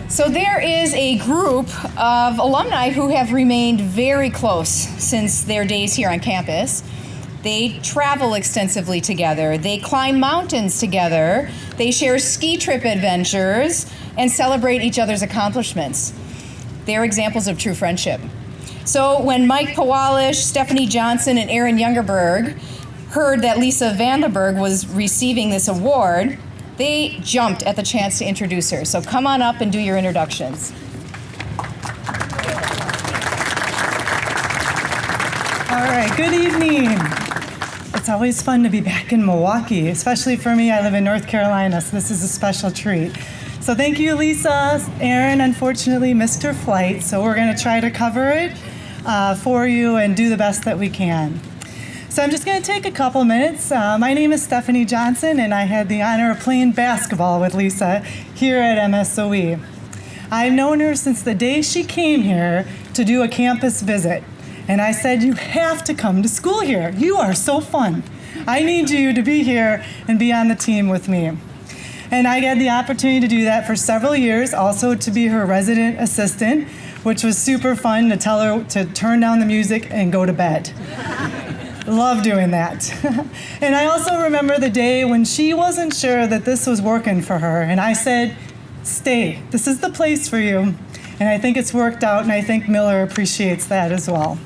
So there is a group of alumni who have remained very close since their days here on campus. They travel extensively together, they climb mountains together, they share ski trip adventures, and celebrate each other's accomplishments. They're examples of true friendship. So when Mike Pawalish, Stephanie Johnson, and Aaron Youngerberg heard that Lisa Vandenberg was receiving this award, they jumped at the chance to introduce her. So come on up and do your introductions. All right, good evening. It's always fun to be back in Milwaukee, especially for me. I live in North Carolina, so this is a special treat. So thank you, Lisa. Aaron unfortunately missed her flight, so we're going to try to cover it for you and do the best that we can. So I'm just going to take a couple minutes. My name is Stephanie Johnson, and I had the honor of playing basketball with Lisa here at MSOE. I've known her since the day she came here to do a campus visit. And I said, you have to come to school here. You are so fun. I need you to be here and be on the team with me. And I had the opportunity to do that for several years, also to be her resident assistant, which was super fun to tell her to turn down the music and go to bed. Love doing that. And I also remember the day when she wasn't sure that this was working for her. And I said, stay. This is the place for you. And I think it's worked out, and I think Miller appreciates that as well.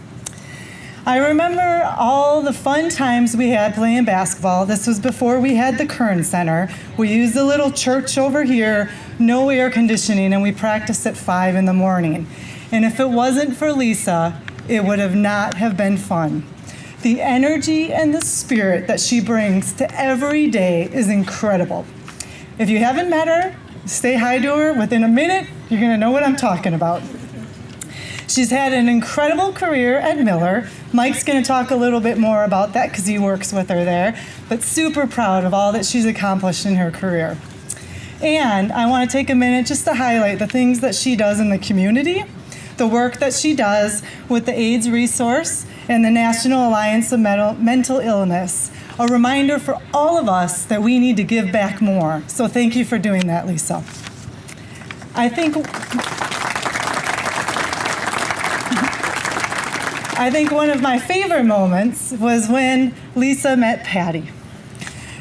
I remember all the fun times we had playing basketball. This was before we had the Kern Center. We used a little church over here, no air conditioning, and we practiced at 5 in the morning. And if it wasn't for Lisa, it would have not have been fun. The energy and the spirit that she brings to every day is incredible. If you haven't met her, say hi to her. Within a minute, you're going to know what I'm talking about. She's had an incredible career at Miller. Mike's going to talk a little bit more about that because he works with her there, but super proud of all that she's accomplished in her career. And I want to take a minute just to highlight the things that she does in the community, the work that she does with the AIDS resource and the National Alliance of Mental Illness. A reminder for all of us that we need to give back more. So thank you for doing that, Lisa. I think one of my favorite moments was when Lisa met Patty.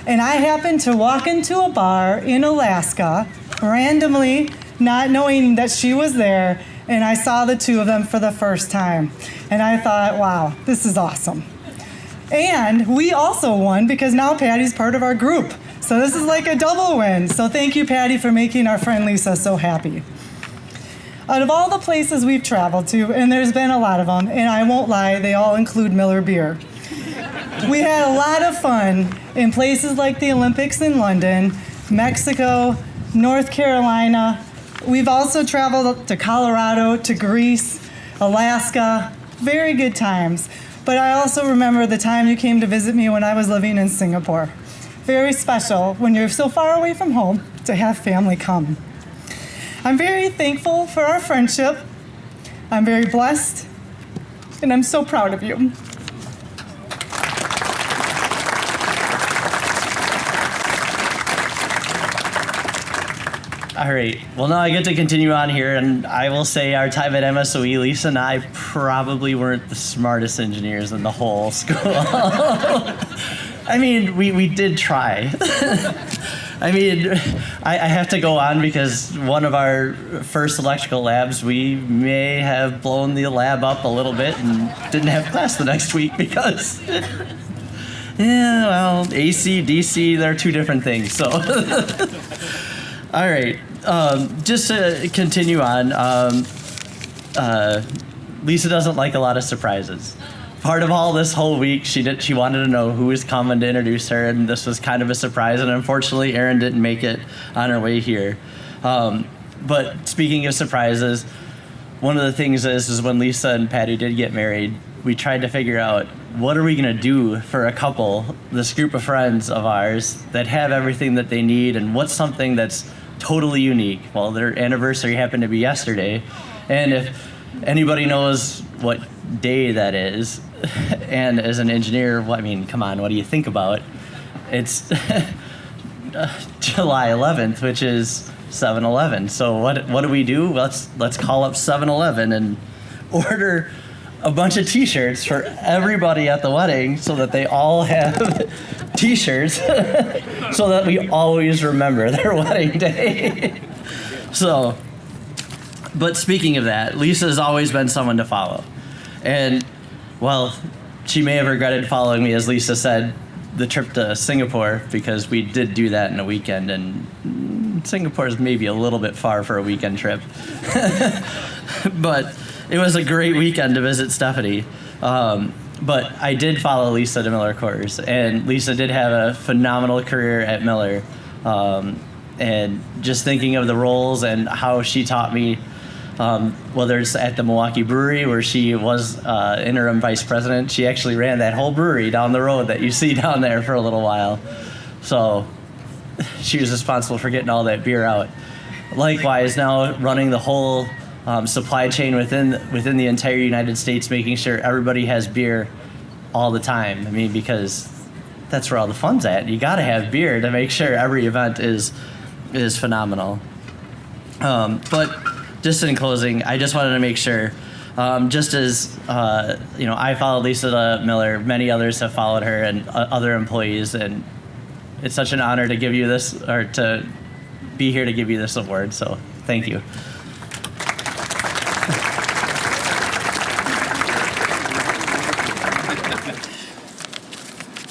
And I happened to walk into a bar in Alaska, randomly, not knowing that she was there, and I saw the two of them for the first time. And I thought, wow, this is awesome. And we also won because now Patty's part of our group. So this is like a double win. So thank you, Patty, for making our friend Lisa so happy. Out of all the places we've traveled to, and there's been a lot of them, and I won't lie, they all include Miller beer. We had a lot of fun in places like the Olympics in London, Mexico, North Carolina. We've also traveled to Colorado, to Greece, Alaska. Very good times. But I also remember the time you came to visit me when I was living in Singapore. Very special when you're so far away from home to have family come. I'm very thankful for our friendship. I'm very blessed, and I'm so proud of you. All right, well, now I get to continue on here, and I will say our time at MSOE, Lisa and I probably weren't the smartest engineers in the whole school. I mean, we did try. I mean, I have to go on because one of our first electrical labs, we may have blown the lab up a little bit and didn't have class the next week because, yeah, well, AC, DC, they're two different things, so. All right, just to continue on, Lisa doesn't like a lot of surprises. Part of all this whole week, she wanted to know who was coming to introduce her, and this was kind of a surprise, and unfortunately, Erin didn't make it on her way here. But speaking of surprises, one of the things is when Lisa and Patty did get married, we tried to figure out what are we going to do for a couple, this group of friends of ours that have everything that they need, and what's something that's totally unique. Well, their anniversary happened to be yesterday, and if anybody knows what day that is, and as an engineer, I mean, come on, what do you think about? It's July 11th, which is 7-Eleven. So what do? Let's call up 7-Eleven and order a bunch of T-shirts for everybody at the wedding so that they all have T-shirts so that we always remember their wedding day. So, but speaking of that, Lisa has always been someone to follow. And, well, she may have regretted following me, as Lisa said, the trip to Singapore, because we did do that in a weekend, and Singapore is maybe a little bit far for a weekend trip. But it was a great weekend to visit Stephanie. But I did follow Lisa to Miller Coors, and Lisa did have a phenomenal career at Miller. And just thinking of the roles and how she taught me, whether it's at the Milwaukee Brewery, where she was interim vice president, she actually ran that whole brewery down the road that you see down there for a little while. So she was responsible for getting all that beer out. Likewise, now running the whole supply chain within the entire United States, making sure everybody has beer all the time. I mean, because that's where all the fun's at. You got to have beer to make sure every event is phenomenal. But just in closing, I just wanted to make sure, just as I followed Lisa Miller, many others have followed her, and other employees, and it's such an honor to give you this, or to be here to give you this award. So thank you.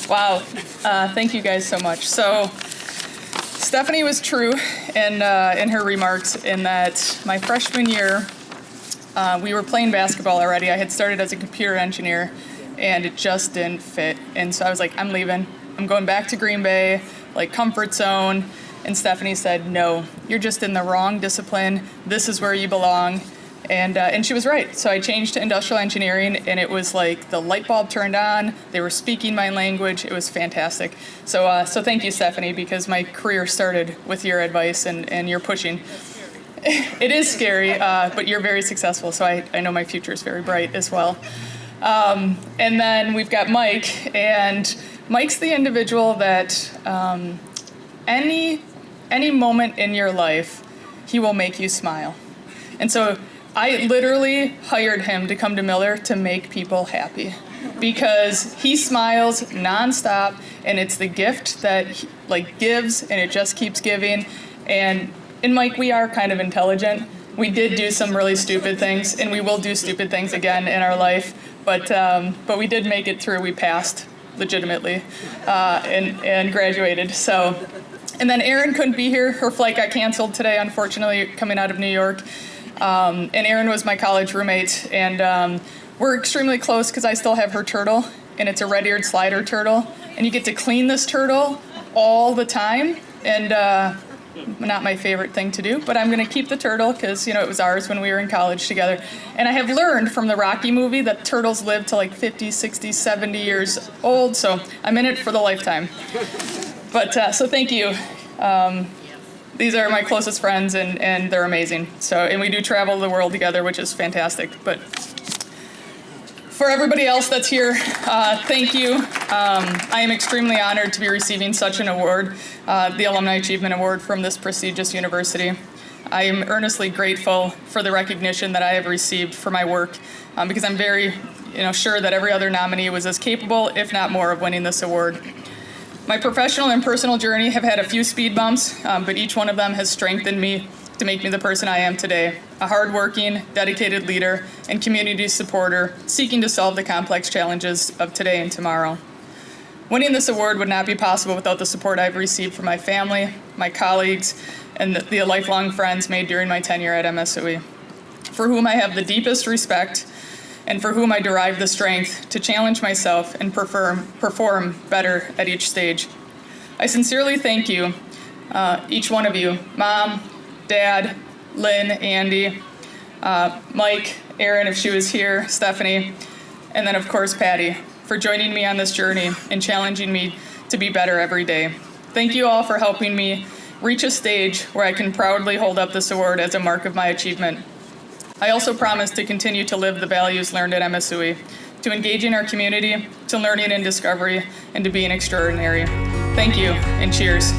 Wow. Thank you guys so much. So Stephanie was true in her remarks in that my freshman year, we were playing basketball already. I had started as a computer engineer, and it just didn't fit. And so I was like, I'm leaving. I'm going back to Green Bay, like comfort zone. And Stephanie said, no, you're just in the wrong discipline. This is where you belong. And she was right. So I changed to industrial engineering, and it was like the light bulb turned on. They were speaking my language. It was fantastic. So thank you, Stephanie, because my career started with your advice and your pushing. It is scary, but you're very successful. So I know my future is very bright as well. And then we've got Mike, and Mike's the individual that any moment in your life, he will make you smile. And so I literally hired him to come to Miller to make people happy, because he smiles nonstop, and it's the gift that he, gives, and it just keeps giving. And Mike, we are kind of intelligent. We did do some really stupid things, and we will do stupid things again in our life. But we did make it through. We passed legitimately, and graduated. So, and then Erin couldn't be here. Her flight got canceled today, unfortunately, coming out of New York. And Erin was my college roommate, and we're extremely close because I still have her turtle, and it's a red-eared slider turtle, and you get to clean this turtle all the time, and not my favorite thing to do, but I'm going to keep the turtle because, it was ours when we were in college together. And I have learned from the Rocky movie that turtles live to 50, 60, 70 years old, so I'm in it for the lifetime. But so thank you. These are my closest friends, and they're amazing. So, and we do travel the world together, which is fantastic. But for everybody else that's here, thank you. I am extremely honored to be receiving such an award, the Alumni Achievement Award from this prestigious university. I am earnestly grateful for the recognition that I have received for my work, because I'm very, sure that every other nominee was as capable, if not more, of winning this award. My professional and personal journey have had a few speed bumps, but each one of them has strengthened me to make me the person I am today, a hardworking, dedicated leader and community supporter seeking to solve the complex challenges of today and tomorrow. Winning this award would not be possible without the support I've received from my family, my colleagues, and the lifelong friends made during my tenure at MSOE, for whom I have the deepest respect and for whom I derive the strength to challenge myself and perform better at each stage. I sincerely thank you, each one of you, Mom, Dad, Lynn, Andy, Mike, Erin, if she was here, Stephanie, and then of course Patty, for joining me on this journey and challenging me to be better every day. Thank you all for helping me reach a stage where I can proudly hold up this award as a mark of my achievement. I also promise to continue to live the values learned at MSOE, to engage in our community, to learning and discovery, and to being extraordinary. Thank you, and cheers.